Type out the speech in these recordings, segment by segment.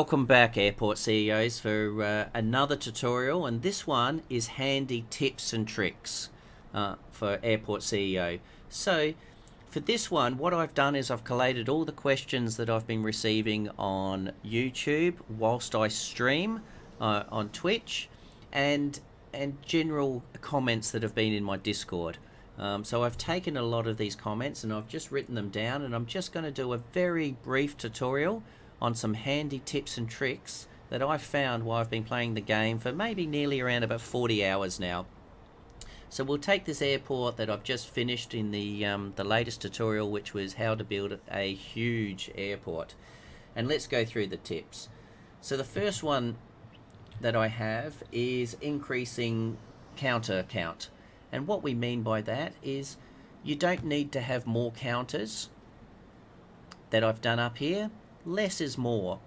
Welcome back, airport CEOs, for another tutorial, and this one is handy tips and tricks for airport CEO. So for this one, what I've done is I've collated all the questions that I've been receiving on YouTube whilst I stream on Twitch, and general comments that have been in my Discord. So I've taken a lot of these comments and I've just written them down, and I'm just going to do a very brief tutorial on some handy tips and tricks that I've found while I've been playing the game for maybe nearly around about 40 hours now. So we'll take this airport that I've just finished in the latest tutorial, which was how to build a huge airport, and let's go through the tips. So the first one that I have is increasing counter count, and what we mean by that is you don't need to have more counters that I've done up here. Less is more,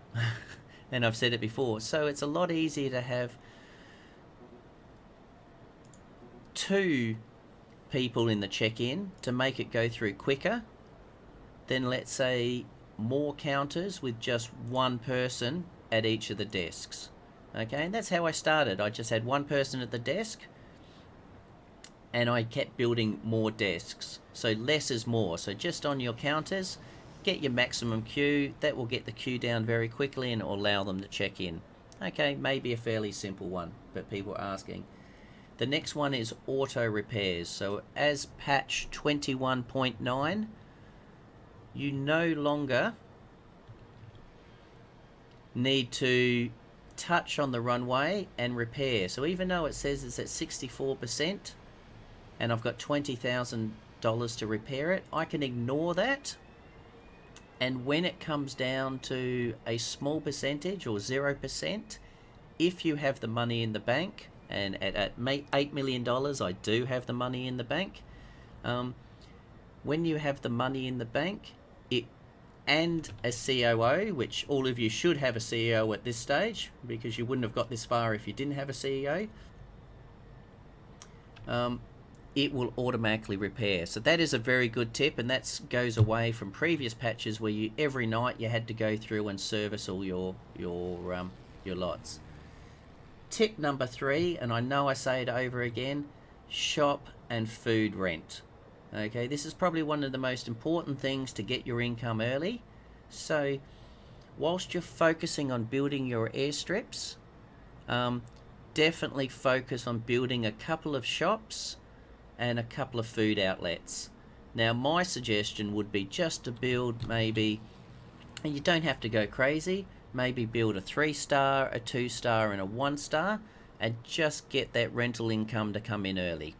and I've said it before. So it's a lot easier to have 2 people in the check-in to make it go through quicker than, let's say, more counters with just 1 person at each of the desks. Okay, and that's how I started. I just had 1 person at the desk, and I kept building more desks. So less is more. So just on your counters, get your maximum queue. That will get the queue down very quickly and it will allow them to check in. Okay, maybe a fairly simple one, but people are asking. The next one is auto repairs. So as patch 21.9, you no longer need to touch on the runway and repair. So even though it says it's at 64% and I've got $20,000 to repair it, I can ignore that. And when it comes down to a small percentage or 0%, if you have the money in the bank, and at $8 million, I do have the money in the bank. When you have the money in the bank, and a COO, which all of you should have a CEO at this stage, because you wouldn't have got this far if you didn't have a CEO, it will automatically repair. So that is a very good tip, and that goes away from previous patches where you every night you had to go through and service all your lots. Tip number 3, and I know I say it over again, shop and food rent. Okay, this is probably one of the most important things to get your income early. So whilst you're focusing on building your airstrips, definitely focus on building a couple of shops and a couple of food outlets. Now my suggestion would be just to build maybe, and you don't have to go crazy, maybe build a 3-star, a 2-star and a 1-star, and just get that rental income to come in early.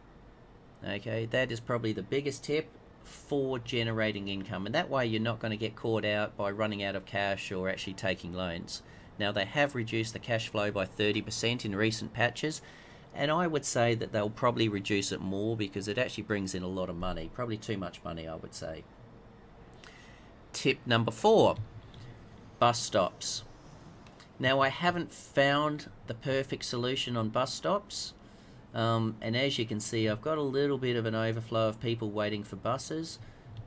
Okay, that is probably the biggest tip for generating income, and that way you're not going to get caught out by running out of cash or actually taking loans. Now they have reduced the cash flow by 30% in recent patches, and I would say that they'll probably reduce it more because it actually brings in a lot of money, probably too much money, I would say. Tip number 4, bus stops. Now I haven't found the perfect solution on bus stops, and as you can see I've got a little bit of an overflow of people waiting for buses,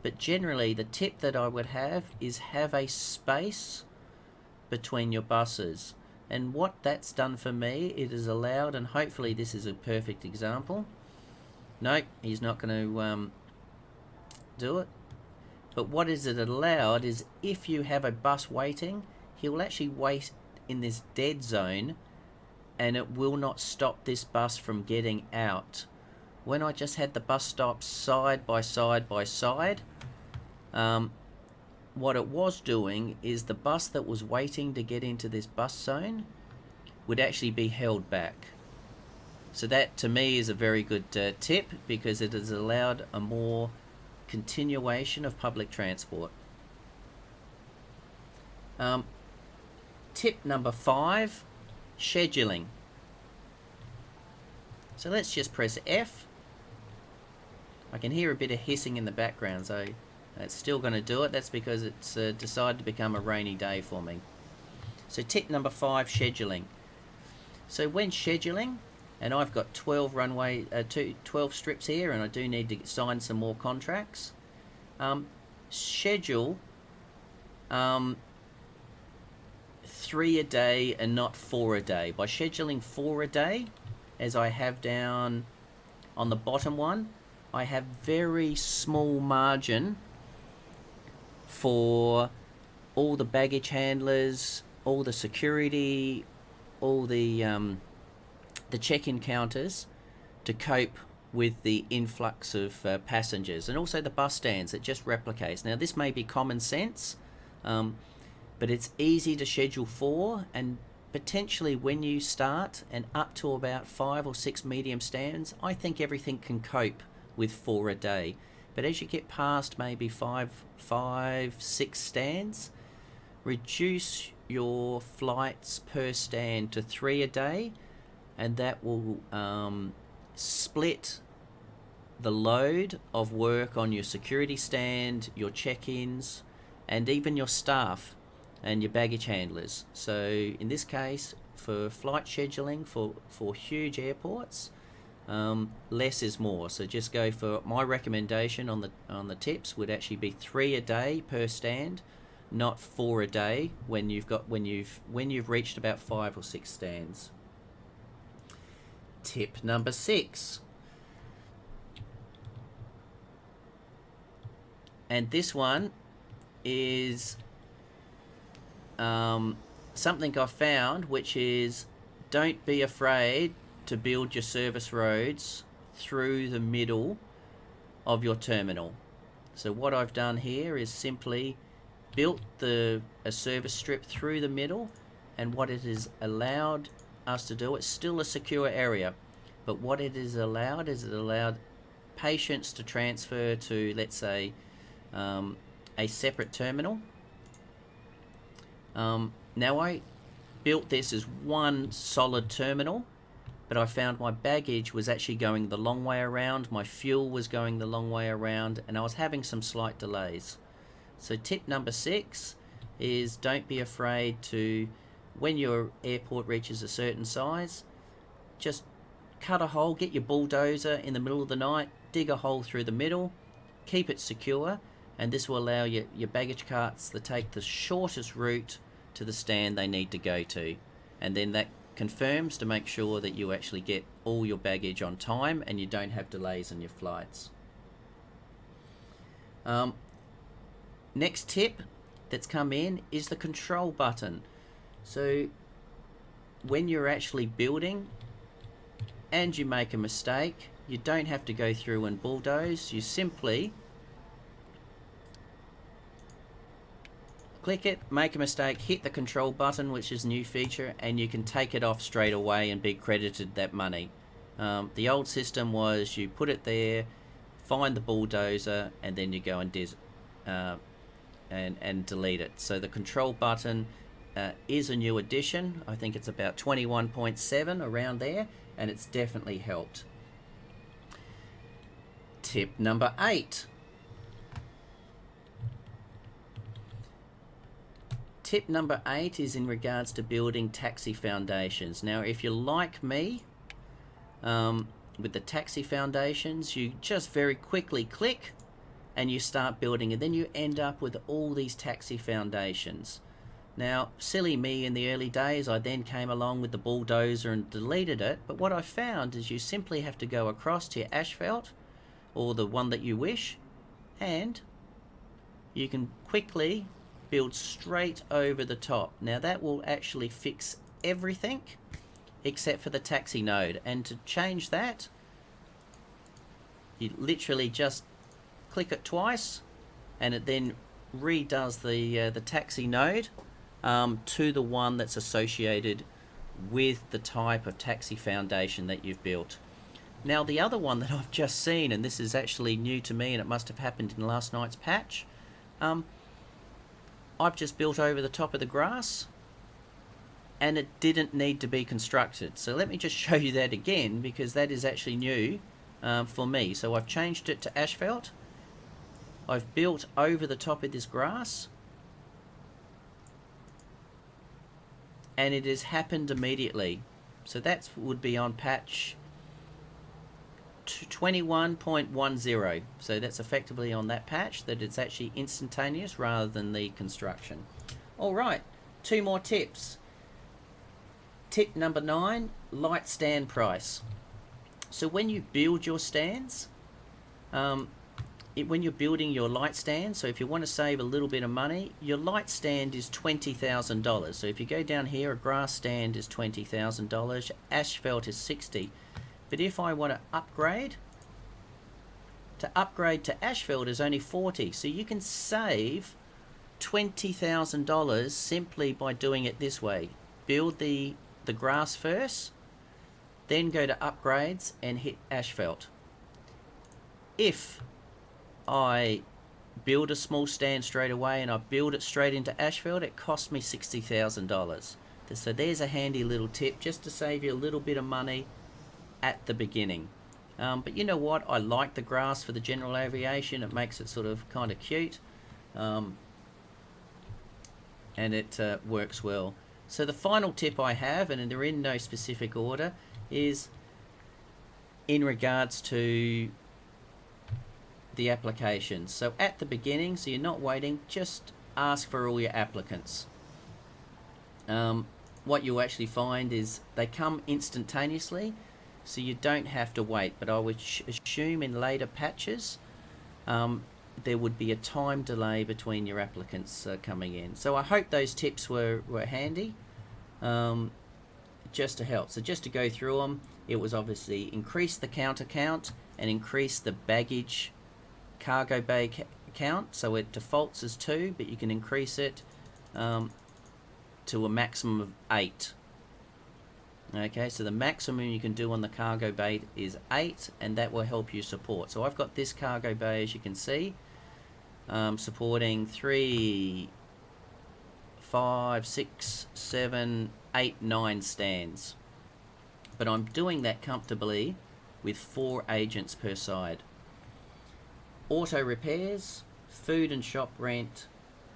but generally the tip that I would have is have a space between your buses. And what that's done for me, it has allowed, and hopefully this is a perfect example. Nope, he's not going to do it. But what is it allowed is if you have a bus waiting, he will actually wait in this dead zone and it will not stop this bus from getting out. When I just had the bus stops side by side by side, what it was doing is the bus that was waiting to get into this bus zone would actually be held back. So that to me is a very good tip, because it has allowed a more continuation of public transport. Tip number 5, scheduling. So let's just press F. I can hear a bit of hissing in the background, so it's still going to do it. That's because it's decided to become a rainy day for me. So tip number 5, scheduling. So when scheduling, and I've got 12 strips here, and I do need to sign some more contracts. Schedule 3 a day and not 4 a day. By scheduling 4 a day, as I have down on the bottom one, I have very small margin for all the baggage handlers, all the security, all the check-in counters to cope with the influx of passengers, and also the bus stands. It just replicates. Now this may be common sense, but it's easy to schedule for, and potentially when you start and up to about 5 or 6 medium stands, I think everything can cope with 4 a day. But as you get past maybe 5, 6 stands, reduce your flights per stand to 3 a day, and that will split the load of work on your security stand, your check-ins, and even your staff and your baggage handlers. So in this case, for flight scheduling for huge airports, less is more. So just go for, my recommendation on the tips would actually be 3 a day per stand, not 4 a day when you've reached about 5 or 6 stands. Tip number 6. And this one is something I found, which is don't be afraid to build your service roads through the middle of your terminal. So what I've done here is simply built a service strip through the middle, and what it has allowed us to do, it's still a secure area, but what it has allowed is it allowed patients to transfer to, let's say, a separate terminal. Now I built this as one solid terminal, but I found my baggage was actually going the long way around, my fuel was going the long way around, and I was having some slight delays. So tip number 6 is don't be afraid to, when your airport reaches a certain size, just cut a hole, get your bulldozer in the middle of the night, dig a hole through the middle, keep it secure, and this will allow your baggage carts to take the shortest route to the stand they need to go to, and then that confirms to make sure that you actually get all your baggage on time and you don't have delays in your flights. Next tip that's come in is the control button. So when you're actually building and you make a mistake, you don't have to go through and bulldoze. You simply click it, make a mistake, hit the control button, which is a new feature, and you can take it off straight away and be credited that money. The old system was you put it there, find the bulldozer, and then you go and delete it. So the control button is a new addition. I think it's about 21.7 around there, and it's definitely helped. Tip number 8. Tip number 8 is in regards to building taxi foundations. Now, if you're like me, with the taxi foundations, you just very quickly click and you start building, and then you end up with all these taxi foundations. Now, silly me, in the early days, I then came along with the bulldozer and deleted it, but what I found is you simply have to go across to your asphalt, or the one that you wish, and you can quickly build straight over the top. Now that will actually fix everything except for the taxi node, and to change that, you literally just click it twice and it then redoes the taxi node to the one that's associated with the type of taxi foundation that you've built. Now the other one that I've just seen, and this is actually new to me and it must have happened in last night's patch, I've just built over the top of the grass and it didn't need to be constructed. So let me just show you that again, because that is actually new for me. So I've changed it to asphalt. I've built over the top of this grass and it has happened immediately. So that would be on patch 21.10. So that's effectively on that patch that it's actually instantaneous rather than the construction. Alright, 2 more tips. Tip number 9, light stand price. So when you build your stands, when you're building your light stand, so if you want to save a little bit of money, your light stand is $20,000. So if you go down here, a grass stand is $20,000, asphalt is $60,000. But if I want to upgrade to asphalt is only $40,000. So you can save $20,000 simply by doing it this way. Build the grass first, then go to upgrades and hit asphalt. If I build a small stand straight away and I build it straight into asphalt, it cost me $60,000. So there's a handy little tip just to save you a little bit of money at the beginning. But you know what, I like the grass for the general aviation. It makes it sort of kind of cute, and it works well. So the final tip I have, and they're in no specific order, is in regards to the applications. So at the beginning, so you're not waiting, just ask for all your applicants. What you'll actually find is they come instantaneously, so you don't have to wait. But I would assume in later patches there would be a time delay between your applicants coming in. So I hope those tips were handy, just to help. So just to go through them, it was obviously increase the counter count and increase the baggage cargo bay count. So it defaults as 2, but you can increase it to a maximum of 8. Okay, so the maximum you can do on the cargo bay is 8, and that will help you support. So I've got this cargo bay, as you can see, supporting 3, 5, 6, 7, 8, 9 stands. But I'm doing that comfortably with 4 agents per side. Auto repairs, food and shop rent,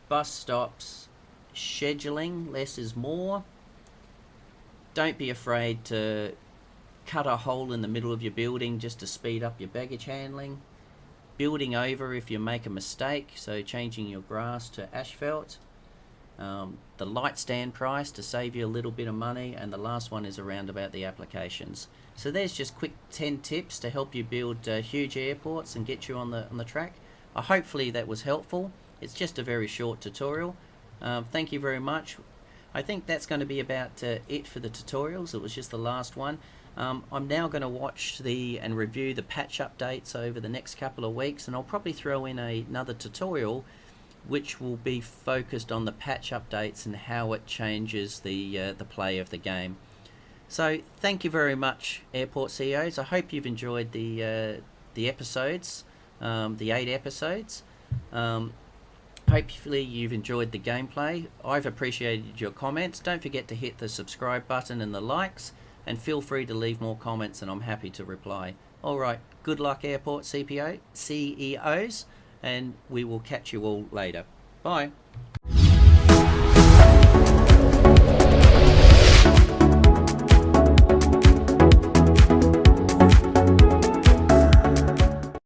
bus stops, scheduling, less is more. Don't be afraid to cut a hole in the middle of your building just to speed up your baggage handling. Building over if you make a mistake, so changing your grass to asphalt. The light stand price to save you a little bit of money, and the last one is around about the applications. So there's just quick 10 tips to help you build huge airports and get you on the track. Hopefully that was helpful. It's just a very short tutorial. Thank you very much. I think that's going to be about it for the tutorials. It was just the last one. I'm now going to watch and review the patch updates over the next couple of weeks, and I'll probably throw in another tutorial which will be focused on the patch updates and how it changes the play of the game. So thank you very much, Airport CEOs. I hope you've enjoyed the episodes, the 8 episodes. Hopefully you've enjoyed the gameplay. I've appreciated your comments. Don't forget to hit the subscribe button and the likes, and feel free to leave more comments and I'm happy to reply. Alright, good luck Airport CEOs, and we will catch you all later. Bye.